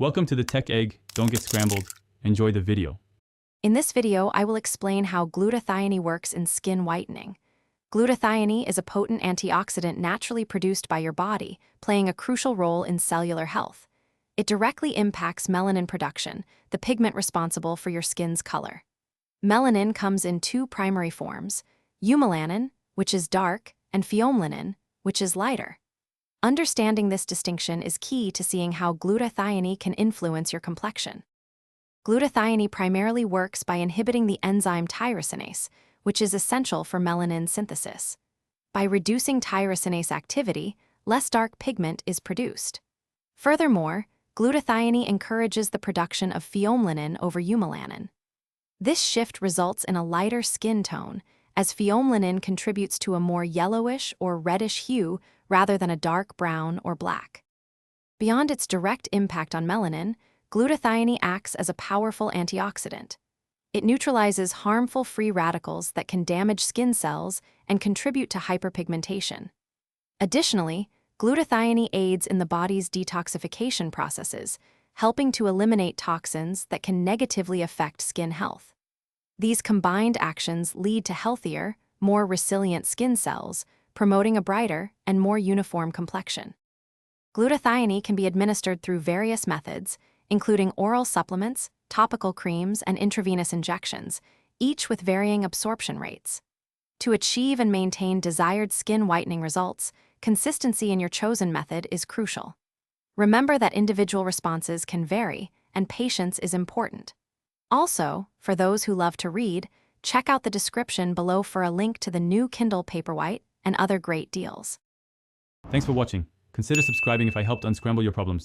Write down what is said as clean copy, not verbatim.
Welcome to the Tech Egg. Don't get scrambled. Enjoy the video. In this video, I will explain how glutathione works in skin whitening. Glutathione is a potent antioxidant naturally produced by your body, playing a crucial role in cellular health. It directly impacts melanin production, the pigment responsible for your skin's color. Melanin comes in two primary forms: eumelanin, which is dark, and pheomelanin, which is lighter. Understanding this distinction is key to seeing how glutathione can influence your complexion. Glutathione primarily works by inhibiting the enzyme tyrosinase, which is essential for melanin synthesis. By reducing tyrosinase activity, less dark pigment is produced. Furthermore, glutathione encourages the production of pheomelanin over eumelanin. This shift results in a lighter skin tone, as pheomelanin contributes to a more yellowish or reddish hue rather than a dark brown or black. Beyond its direct impact on melanin, glutathione acts as a powerful antioxidant. It neutralizes harmful free radicals that can damage skin cells and contribute to hyperpigmentation. Additionally, glutathione aids in the body's detoxification processes, helping to eliminate toxins that can negatively affect skin health. These combined actions lead to healthier, more resilient skin cells, promoting a brighter and more uniform complexion. Glutathione can be administered through various methods, including oral supplements, topical creams, and intravenous injections, each with varying absorption rates. To achieve and maintain desired skin whitening results, consistency in your chosen method is crucial. Remember that individual responses can vary, and patience is important. Also, for those who love to read, check out the description below for a link to the new Kindle Paperwhite and other great deals. Thanks for watching. Consider subscribing if I helped unscramble your problems.